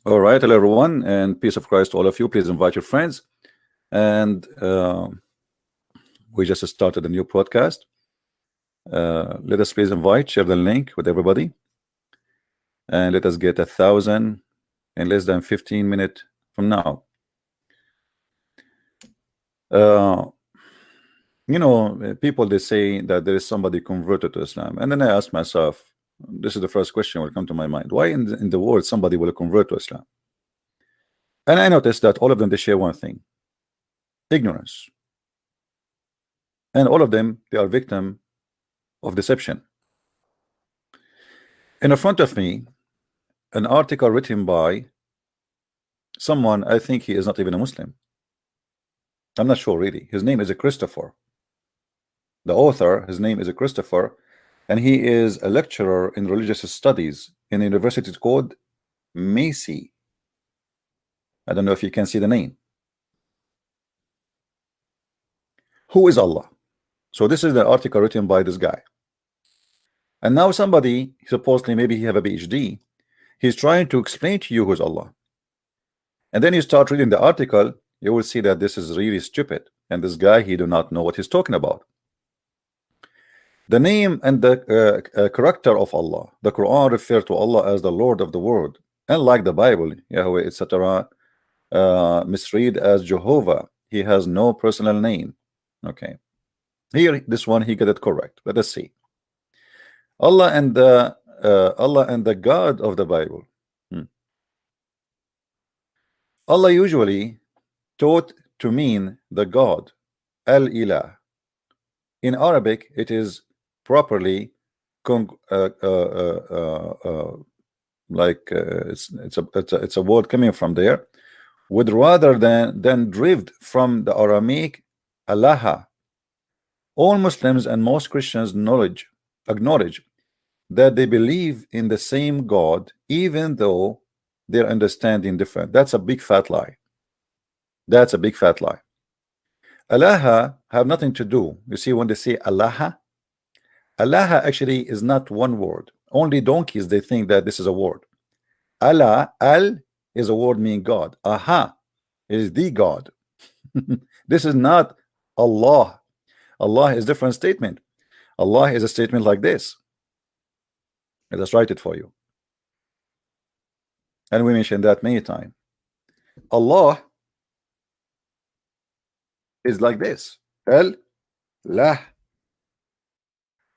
All right, hello everyone, and peace of Christ to all of you. Please invite your friends. And we just started a new podcast. Let us please share the link with everybody, and let us get 1,000 in less than 15 minutes from now. People, they say that there is somebody converted to Islam, and then I ask myself, this is the first question will come to my mind: why in the world somebody will convert to Islam? And I noticed that all of them, they share one thing: ignorance. And all of them, they are victim of deception. In front of me, an article written by someone, I think he is not even a Muslim. I'm not sure really. His name is a Christopher. The author, his name is a Christopher, and he is a lecturer in religious studies in a university called Macy. I don't know if you can see the name. Who is Allah? So this is the article written by this guy. And now somebody, supposedly maybe he have a PhD, he's trying to explain to you who's Allah. And then you start reading the article, you will see that this is really stupid. And this guy, he do not know what he's talking about. The name and the character of Allah. The Quran refers to Allah as the Lord of the world. Unlike the Bible, Yahweh, etc., misread as Jehovah. He has no personal name. Okay. Here, this one, he got it correct. Let us see. Allah and the God of the Bible. Allah usually taught to mean the God, Al-Ilah. In Arabic, it is properly it's a word coming from there, would rather than derived from the Aramaic Allah. All Muslims and most Christians acknowledge that they believe in the same God, even though their understanding different. That's a big fat lie. That's a big fat lie. Allah have nothing to do. You see, when they say Allah actually is not one word. Only donkeys, they think that this is a word. Allah, al is a word meaning God. Aha is the God. This is not Allah. Allah is different statement. Allah is a statement like this. Let us write it for you. And we mentioned that many times. Allah is like this. Al-lah.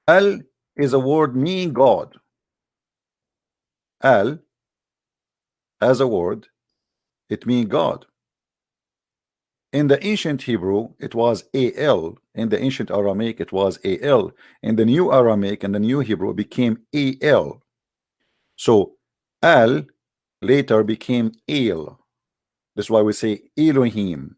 Al is a word meaning God. Al as a word, it means God. In the ancient Hebrew, it was Al. In the ancient Aramaic, it was Al. In the new Aramaic and the new Hebrew, it became Al. So Al later became El. That's why we say Elohim.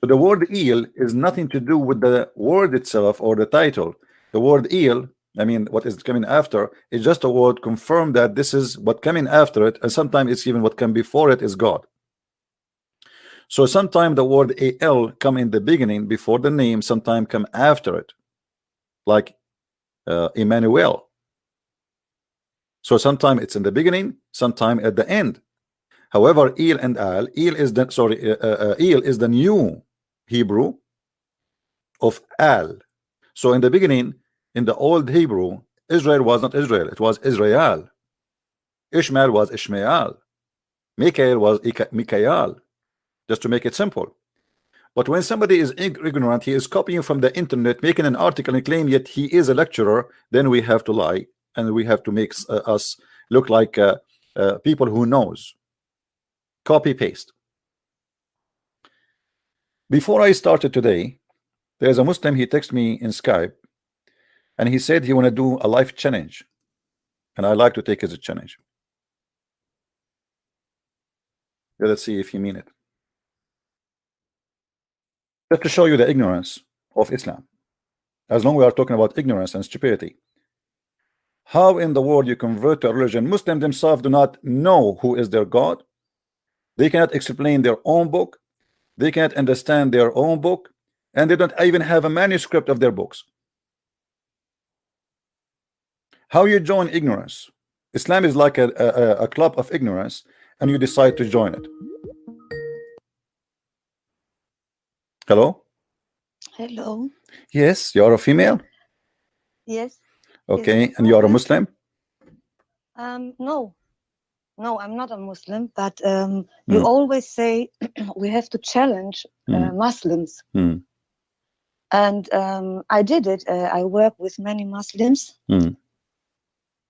So the word El is nothing to do with the word itself or the title. The word El, I mean, what is coming after, is just a word confirm that this is what coming after it, and sometimes it's even what come before it is God. So sometimes the word Al come in the beginning before the name, sometimes come after it, like Emmanuel. So sometimes it's in the beginning, sometimes at the end. However, El and Al, El is the new Hebrew of Al. So in the beginning, in the old Hebrew, Israel was not Israel, it was Israel. Ishmael was Ishmael. Mikael was Mikael. Just to make it simple. But when somebody is ignorant, he is copying from the internet, making an article and claim yet he is a lecturer, then we have to lie and we have to make us look like people who knows. Copy paste. Before I started today, there's a Muslim, he texted me in Skype and he said he want to do a life challenge, and I like to take his challenge. Let's see if he mean it. Just to show you the ignorance of Islam. As long as we are talking about ignorance and stupidity. How in the world you convert to a religion? Muslims themselves do not know who is their God. They cannot explain their own book. They cannot understand their own book. And they don't even have a manuscript of their books. How you join ignorance? Islam is like a club of ignorance, and you decide to join it. Hello? Hello. Yes, you are a female? Yes. Okay, and you are a Muslim? No. No, I'm not a Muslim, but you always say we have to challenge Muslims. And I did it. I work with many Muslims.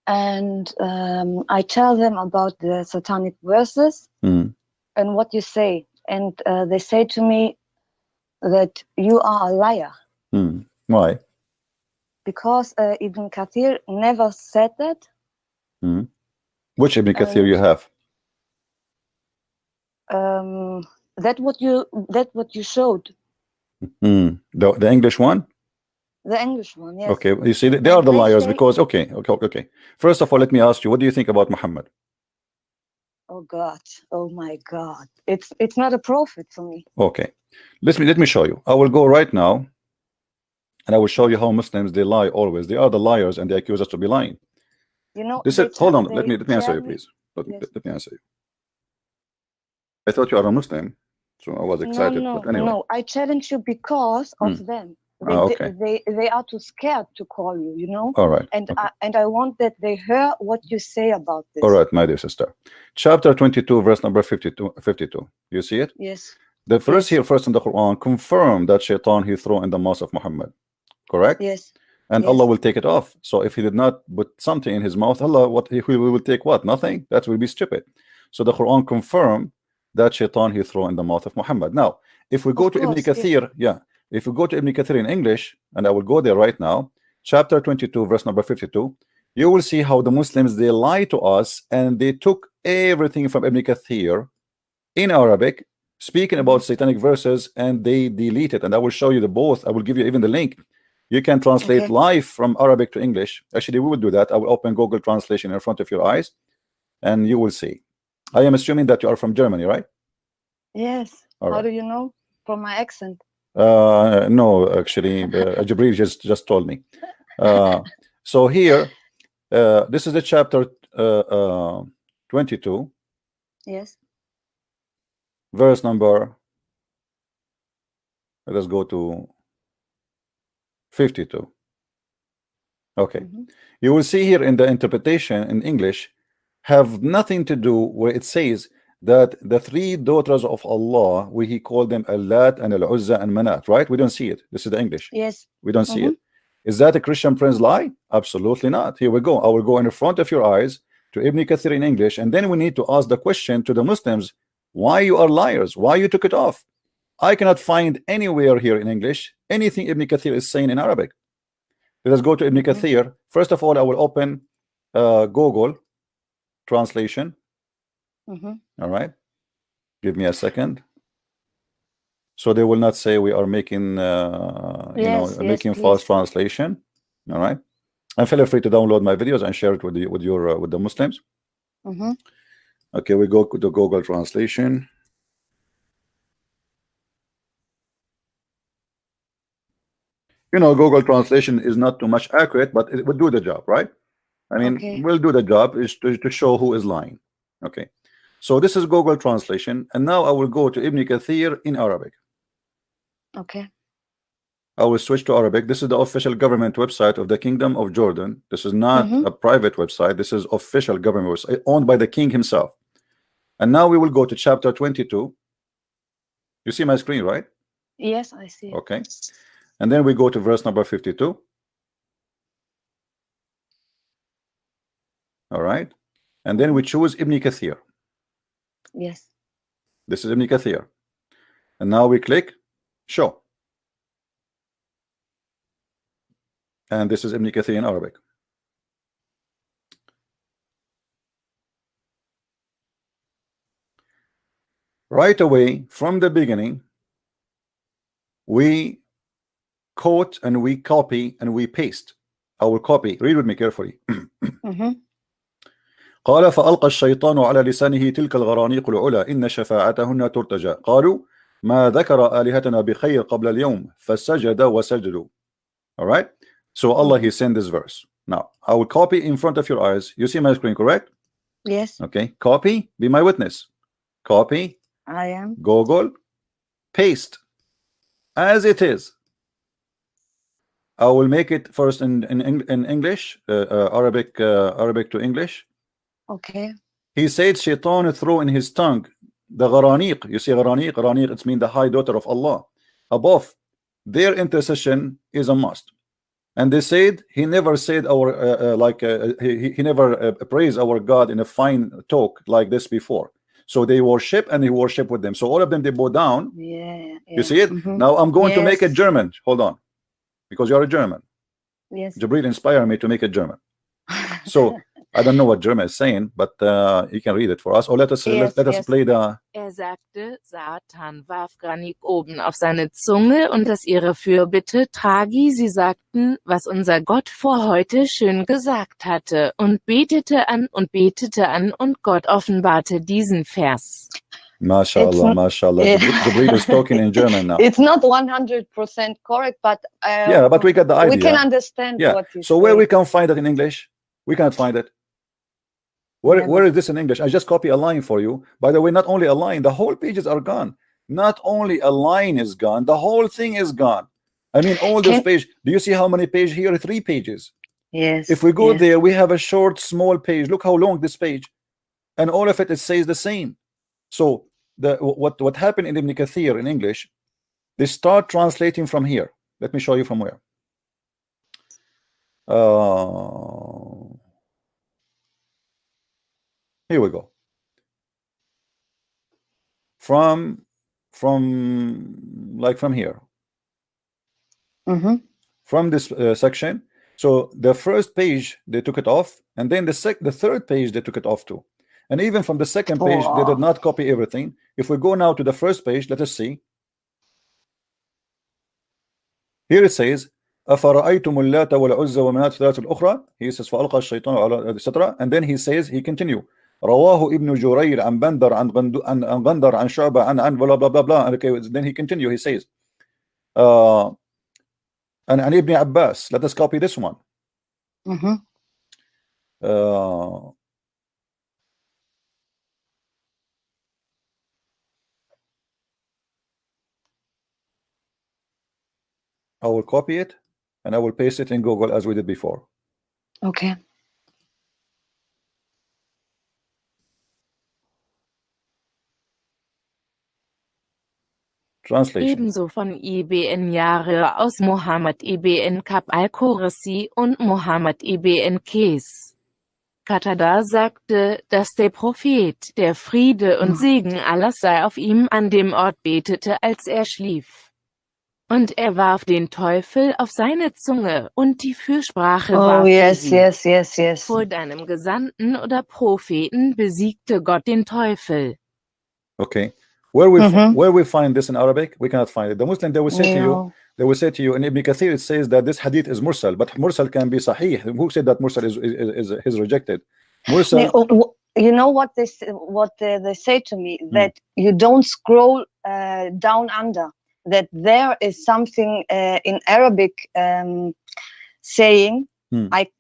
And I tell them about the satanic verses and what you say. And they say to me that you are a liar. Why? Because Ibn Kathir never said that. Which Ibn Kathir you have? That what you showed. The English one? The English one, yes. Okay, you see, they are the liars because, okay. First of all, let me ask you, what do you think about Muhammad? Oh God, oh my God. It's not a prophet for me. Okay, let me show you. I will go right now, and I will show you how Muslims, they lie always. They are the liars, and they accuse us to be lying. You know, hold on, let me answer you, please. Let me answer you. I thought you are a Muslim, so I was excited. No, but anyway. No, I challenge you because of them. They are too scared to call you, you know. All right. And I want that they hear what you say about this. All right, my dear sister. Chapter 22, verse number 52. You see it? Yes. The verse here, first in the Quran, confirm that Shaitan he threw in the mouth of Muhammad. Correct? Yes. And Allah will take it off. So if he did not put something in his mouth, Allah, he will take what? Nothing? That will be stupid. So the Quran confirm that Shaitan he threw in the mouth of Muhammad. Now, if we go to Ibn Kathir, if we go to Ibn Kathir in English, and I will go there right now, chapter 22, verse number 52, you will see how the Muslims, they lie to us, and they took everything from Ibn Kathir in Arabic, speaking about satanic verses, and they delete it. And I will show you the both. I will give you even the link. You can translate live from Arabic to English. Actually, we will do that. I will open Google Translation in front of your eyes, and you will see. I am assuming that you are from Germany, right? Yes. How do you know? From my accent. No, actually, Jibril just told me. So here, this is the chapter 22. Yes. Verse number, let us go to 52. Okay. You will see here in the interpretation in English have nothing to do where it says that the three daughters of Allah, we call them Allat and Al-Uzza and Manat, right? We don't see it. This is the English. Yes. We don't see it. Is that a Christian prince lie? Absolutely not. Here we go. I will go in front of your eyes to Ibn Kathir in English, and then we need to ask the question to the Muslims, why you are liars? Why you took it off? I cannot find anywhere here in English anything Ibn Kathir is saying in Arabic. Let us go to Ibn Kathir. First of all, I will open Google Translation. All right, give me a second, so they will not say we are making making false translation. All right, and feel free to download my videos and share it with the Muslims. Okay, we go to Google Translation. You know, Google Translation is not too much accurate, but it will do the job, right? I mean, we'll do the job is to show who is lying. Okay, so this is Google Translation, and now I will go to Ibn Kathir in Arabic. Okay. I will switch to Arabic. This is the official government website of the Kingdom of Jordan. This is not a private website. This is official government website owned by the king himself. And now we will go to chapter 22. You see my screen, right? Yes, I see. Okay. And then we go to verse number 52. All right. And then we choose Ibn Kathir. Yes. This is Ibn Kathir. And now we click show. And this is Ibn Kathir in Arabic. Right away, from the beginning, we quote and we copy and we paste. I will copy. Read with me carefully. قال فألقى الشيطان على لسانه تلك الغرانيق العلا إن شفاعتهن ترتجى قالوا ما ذكر آلهتنا بخير قبل اليوم فسجد وسجدوا. All right, so Allah he sent this verse. Now I will copy in front of your eyes. You see my screen, correct? Yes. Okay, copy, be my witness. Copy, I am. Google, paste as it is. I will make it first in English, Arabic to English. Okay. He said, Shaitan threw in his tongue the gharaniq. You see gharaniq, gharaniq, it's mean the high daughter of Allah. Above, their intercession is a must. And they said he never said our he never praised our God in a fine talk like this before. So they worship and he worship with them. So all of them, they bow down. Yeah. You see it? Now I'm going to make it German. Hold on, because you're a German. Yes. Jibril inspired me to make it German. So I don't know what German is saying, but you can read it for us. Or let us play the. Sagte, Satan warf Granik oben auf seine Zunge und das ihre Fürbitte tragi. Sie sagten, was unser Gott vor heute schön gesagt hatte, und betete an und Gott offenbarte diesen Vers. MashaAllah, MashaAllah. Jibril is talking in German now. It's not 100% correct, but yeah, but we got the idea. We can understand what you So say. Where we can find it in English? We can't find it. Where is this in English? I just copy a line for you. By the way, not only a line, the whole pages are gone. Not only a line is gone, the whole thing is gone. I mean, all this page. Do you see how many pages here? 3 pages. Yes. If we go there, we have a short, small page. Look how long this page, and all of it says the same. So what happened in Ibn Kathir in English? They start translating from here. Let me show you from where. Here we go. From here. From this section. So the first page they took it off, and then the third page they took it off too. And even from the second page they did not copy everything. If we go now to the first page, let us see. Here it says, أفرأيتم اللات والعزى ومناة الثلاث الأخرى. He says فألقى الشيطان على etc. And then he says, he continue. رواه ابن جرير عن بندر عن غندر عن شعبة عن blah blah blah blah. Okay, then he continue. He says, and عن ابن عباس. Let us copy this one. I will copy it and I will paste it in Google as we did before. Okay. Translation. Ebenso von IBN Jahre aus Mohammed IBN Kab al-Qurasi und Mohammed IBN Kes. Qatada sagte, dass der Prophet, der Friede und Segen Allahs sei auf ihm, an dem Ort betete, als er schlief. Und er warf den Teufel auf seine Zunge, und die Fürsprache war für sie. Vor deinem Gesandten oder Propheten besiegte Gott den Teufel. Okay. Where we find this in Arabic, we cannot find it. The Muslim, they will say to you, in Ibn Kathir it says that this hadith is mursal, but mursal can be sahih. Who said that mursal is rejected? Mursal. You know what they say to me, that you don't scroll down under, that there is something in Arabic saying,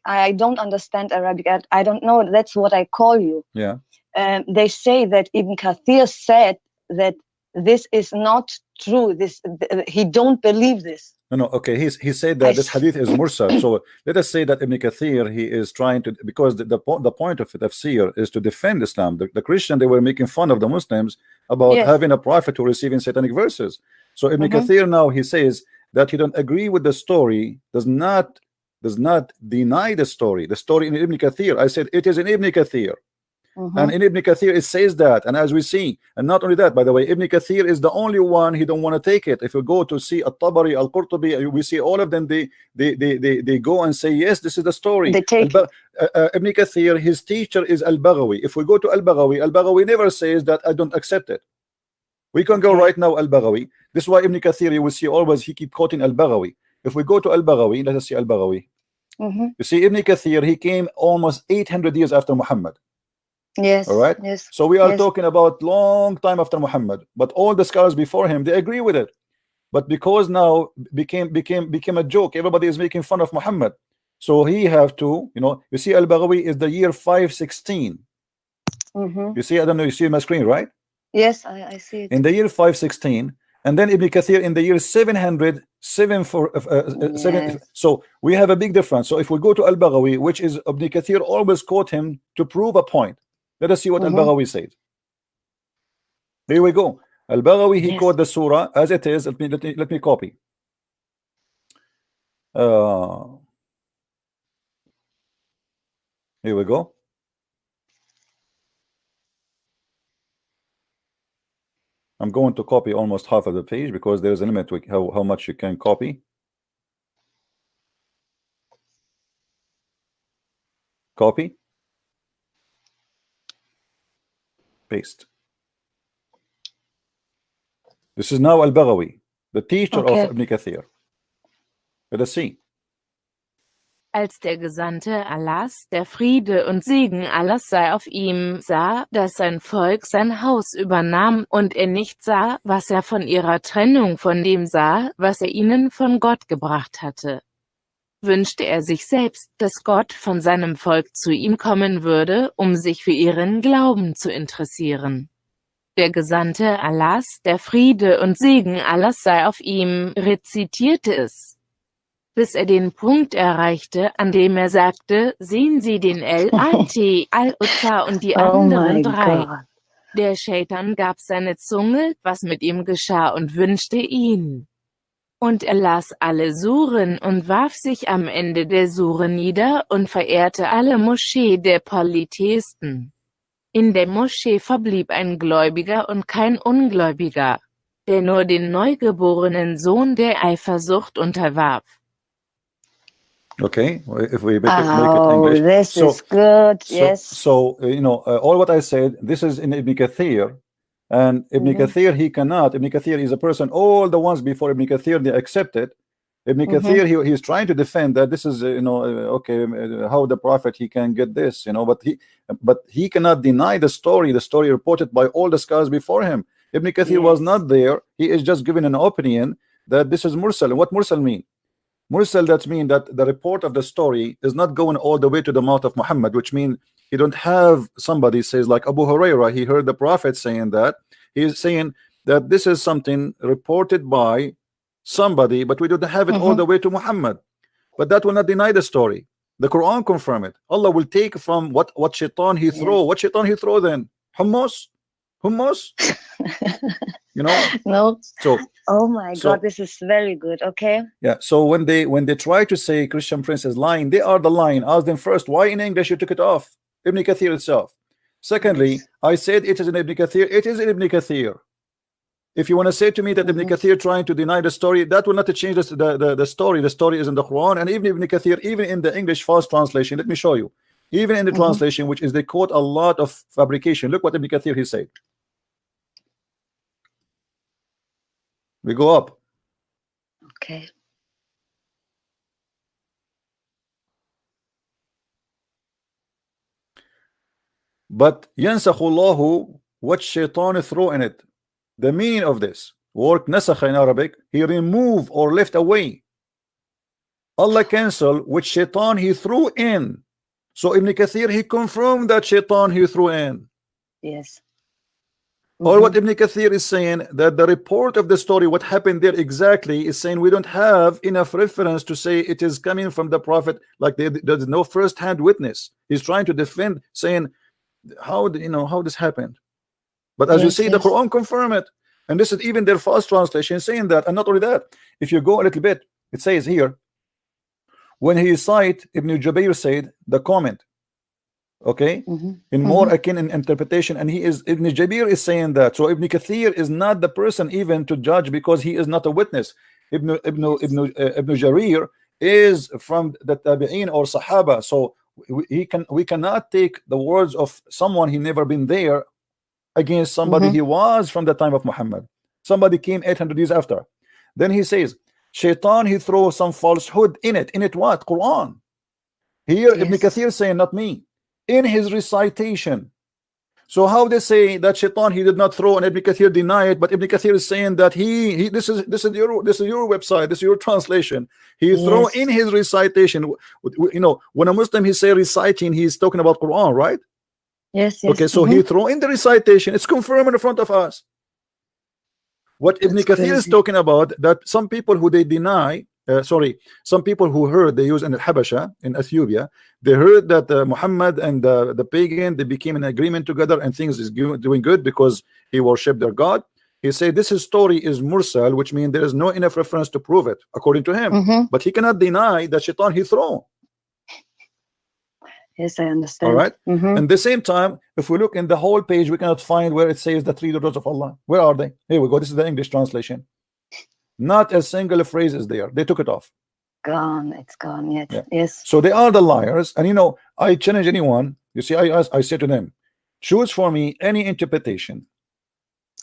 I don't understand Arabic, I don't know, that's what I call you. Yeah. They say that Ibn Kathir said that this is not true. He don't believe this. No, okay. He said that this hadith is mursal. So let us say that Ibn Kathir, he is trying to, because the point of tafsir is to defend Islam. The Christian, they were making fun of the Muslims about having a prophet who receiving satanic verses. So Ibn Kathir now, he says that he don't agree with the story, does not deny the story. The story in Ibn Kathir, I said it is in Ibn Kathir. And in Ibn Kathir it says that, and as we see, and not only that, by the way, Ibn Kathir is the only one, he don't want to take it. If you go to see At-Tabari, Al-Qurtubi, we see all of them, they go and say, yes, this is the story. They take Ibn Kathir, his teacher is Al-Baghawi. If we go to Al-Baghawi never says that I don't accept it. We can go right now Al-Baghawi. This is why Ibn Kathir, you will see always he keep quoting Al-Baghawi. If we go to Al-Baghawi, let us see Al-Baghawi. You see, Ibn Kathir, he came almost 800 years after Muhammad. Yes. All right. Yes. So we are talking about long time after Muhammad, but all the scholars before him, they agree with it. But because now became a joke, everybody is making fun of Muhammad. So he have to, you see Al-Baghawi is the year 516. You see, I don't know, you see my screen, right? Yes, I see it. In the year 516, and then Ibn Kathir in the year 707 so we have a big difference. So if we go to Al-Baghawi, which is Ibn Kathir always quote him to prove a point. Let us see what Al-Baghawi says. Here we go. Al-Baghawi, he quote the surah as it is. Let me copy. Here we go. I'm going to copy almost half of the page because there's a limit to how much you can copy. Copy. Paste. This is now Al-Baghawi, the teacher of Ibn Kathir. Let us see. Als der Gesandte Allahs, der Friede und Segen Allahs sei auf ihm, sah, dass sein Volk sein Haus übernahm und er nicht sah, was er von ihrer Trennung von dem sah, was er ihnen von Gott gebracht hatte, wünschte er sich selbst, dass Gott von seinem Volk zu ihm kommen würde, um sich für ihren Glauben zu interessieren. Der Gesandte Allahs, der Friede und Segen Allahs sei auf ihm, rezitierte es, bis er den Punkt erreichte, an dem er sagte, sehen Sie den Lat, Al-Uzza und die anderen drei. God. Der Shaitan gab seine Zunge, was mit ihm geschah und wünschte ihn. Und er las alle Suren und warf sich am Ende der Sure nieder und verehrte alle Moschee der Polytheisten. In der Moschee verblieb ein Gläubiger und kein Ungläubiger, der nur den neugeborenen Sohn der Eifersucht unterwarf. Okay, if we make it English. This is good. Yes. So all what I said, this is in Ibn Kathir, and Ibn Kathir Ibn Kathir is a person. All the ones before Ibn Kathir they accepted. Ibn Kathir he's trying to defend that this is okay, how the prophet he can get this, but he cannot deny the story reported by all the scholars before him. Ibn Kathir was not there. He is just giving an opinion that this is mursal. What mursal mean? Mursal, that means that the report of the story is not going all the way to the mouth of Muhammad, which means you don't have somebody says like Abu Huraira, he heard the prophet saying that. He is saying that this is something reported by somebody, but we don't have it all the way to Muhammad. But that will not deny the story. The Quran confirm it. Allah will take from what shaitan he throw. What shaitan he throw then? Hummus? No. So oh my God, this is very good. Okay. Yeah. So when they try to say Christian Prince is lying, they are the lying. Ask them first, why in English you took it off? Ibn Kathir itself. Secondly, I said it is in Ibn Kathir. It is in Ibn Kathir. If you want to say to me that Ibn Kathir trying to deny the story, that will not change the story. The story is in the Quran, and even Ibn Kathir, even in the English fast translation, let me show you. Even in the translation, which is they quote a lot of fabrication. Look what Ibn Kathir he said. We go up. Okay. But ينسخ الله what shaitan throw in it. The meaning of this word nasakh in Arabic, he remove or left away. Allah cancel which shaitan he threw in. So Ibn Kathir he confirmed that shaitan he threw in. Yes. Or what Ibn Kathir is saying, that the report of the story, what happened there exactly, is saying we don't have enough reference to say it is coming from the prophet, like there's no first-hand witness. He's trying to defend, saying how this happened. But as you see, the Quran confirm it, and this is even their fast translation saying that. And not only that, if you go a little bit, it says here, when he cite Ibn Jubayr said the comment, okay, in more akin in interpretation, and he is Ibn Jabir is saying that. So Ibn Kathir is not the person even to judge because he is not a witness. Ibn Jarir is from the Tabi'in or Sahaba, so we cannot take the words of someone he never been there against somebody he was from the time of Muhammad. Somebody came 800 years after. Then he says shaitan he throws some falsehood in it. In it what? Quran. Here Ibn Kathir saying, not me, in his recitation. So how they say that Shaitan he did not throw, and Ibn Kathir deny it, but Ibn Kathir is saying that he this is your website, this is your translation. He throw in his recitation. You know, when a Muslim he say reciting, he's talking about Quran, right? Yes. Okay, so he throw in the recitation. It's confirmed in front of us. What Ibn Kathir is talking about, that some people who they deny, some people who heard, they use in Habasha, in Ethiopia, they heard that Muhammad and the pagan, they became in agreement together and things is doing good because he worshipped their God. He said this story is mursal, which means there is no enough reference to prove it according to him. But he cannot deny that Shaitan he thrown. Yes, I understand. All right. At the same time, if we look in the whole page, we cannot find where it says the three daughters of Allah. Where are they? Here we go. This is the English translation. Not a single phrase is there. They took it off. Gone. It's gone. Yes. So they are the liars. And you know, I challenge anyone. You see, I say to them, choose for me any interpretation.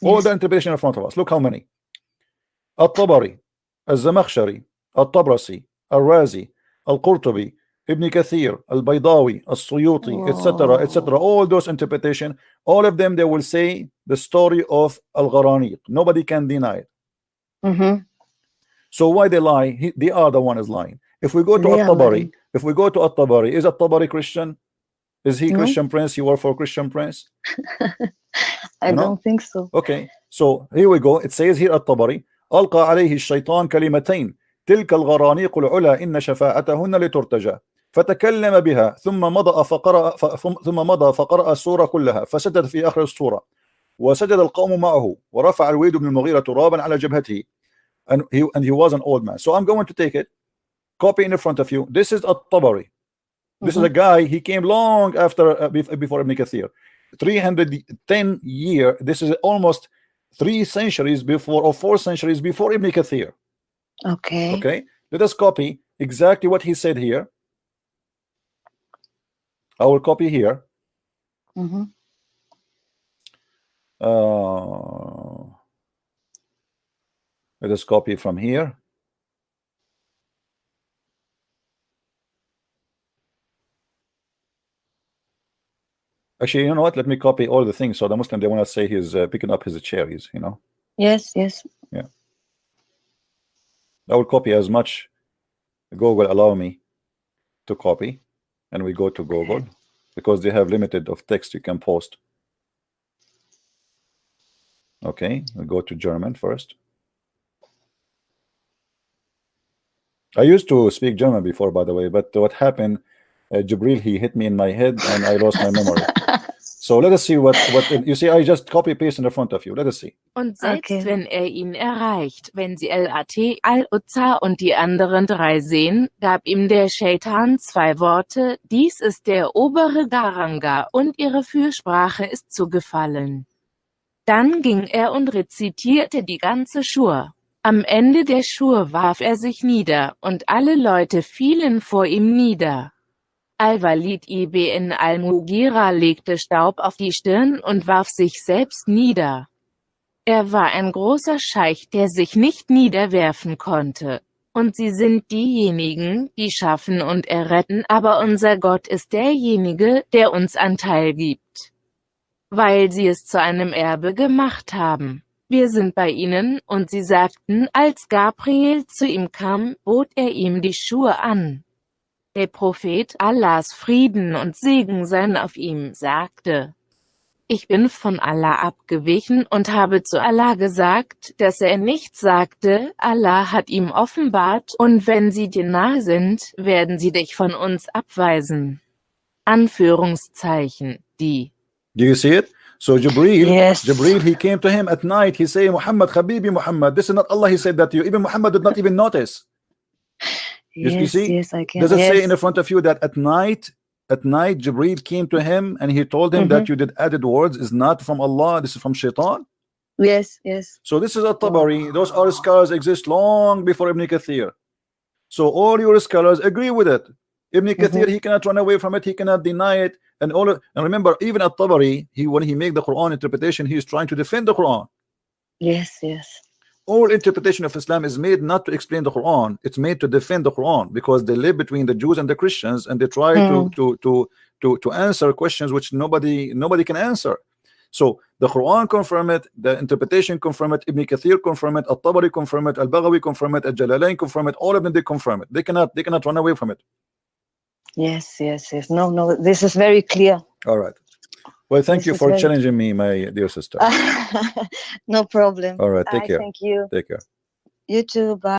All the interpretation in front of us. Look how many. Al-Tabari, Al-Zamakhshari, Al-Tabrasi, Al-Razi, Al-Qurtubi, Ibn Kathir, Al-Baydawi, Al-Suyuti, etc., etc. All those interpretation, all of them, they will say the story of Al-Gharaniq. Nobody can deny it. So why they lie? They are the one is lying. If we go to At-Tabari, is At-Tabari Christian? Is he Christian prince? He work for Christian prince? I don't think so. Okay, so here we go. It says here At-Tabari, ألقى عليه الشيطان كلمتين تلك الغرانيق العلا إن شفاعتهن لترتجى فتكلم بها ثم مضى فقرأ السورة كلها فسجد في آخر السورة وسجد القوم معه ورفع الوليد بن المغيرة ترابا على جبهته and he was an old man. So I'm going to take it, copy in front of you. This is At-Tabari. This is a guy, he came long after before Ibn Kathir, 310 years. This is almost 3 centuries before, or 4 centuries before Ibn Kathir. Okay, let us copy exactly what he said here. I will copy here. Let us copy from here. Actually, you know what? Let me copy all the things so the Muslim, they want to say he's picking up his chair. He's, you know. Yes. Yeah. I will copy as much Google allow me to copy, and we go to Google because they have limited of text you can post. Okay, we go to German first. I used to speak German before, by the way, but what happened, Jibril, he hit me in my head and I lost my memory. So let us see what you see. I just copy paste in the front of you. Let us see. Und selbst wenn ihn erreicht, wenn sie Lat, Al-Uzza und die anderen 3 sehen, gab ihm der Shaitan 2 Worte, dies ist der obere Garanga und ihre Fürsprache ist zugefallen. Dann ging er und rezitierte die ganze Schur. Am Ende der Schur warf er sich nieder, und alle Leute fielen vor ihm nieder. Al-Walid ibn al-Mughira legte Staub auf die Stirn und warf sich selbst nieder. Er war ein großer Scheich, der sich nicht niederwerfen konnte. Und sie sind diejenigen, die schaffen und erretten, aber unser Gott ist derjenige, der uns Anteil gibt. Weil sie es zu einem Erbe gemacht haben. Wir sind bei ihnen, und sie sagten, als Gabriel zu ihm kam, bot er ihm die Schuhe an. Der Prophet, Allahs Frieden und Segen seien auf ihm, sagte: Ich bin von Allah abgewichen und habe zu Allah gesagt, dass er nichts sagte, Allah hat ihm offenbart, und wenn sie dir nahe sind, werden sie dich von uns abweisen. Anführungszeichen, die. Do you see it? So Jibril, Jibril, he came to him at night. He said, Muhammad, Habibi Muhammad. This is not Allah. He said that to you. Even Muhammad did not even notice. You see? Yes, I can. Does it say in the front of you that at night, Jibril came to him and he told him that you did added words is not from Allah. This is from Shaitan. Yes. So this is At-Tabari. Those are scholars exist long before Ibn Kathir. So all your scholars agree with it. Ibn Kathir, he cannot run away from it. He cannot deny it. And remember, even At-Tabari, when he made the Quran interpretation, he is trying to defend the Quran. Yes. All interpretation of Islam is made not to explain the Quran. It's made to defend the Quran, because they live between the Jews and the Christians, and they try to answer questions which nobody can answer. So the Quran confirm it, the interpretation confirm it, Ibn Kathir confirm it, Al-Tabari confirm it, Al-Baghawi confirm it, Al-Jalalain confirm it, all of them they confirm it. They cannot run away from it. Yes. No, this is very clear. All right. Well, thank you for challenging me, my dear sister. No problem. All right, take care. Thank you. Take care. You too. Bye.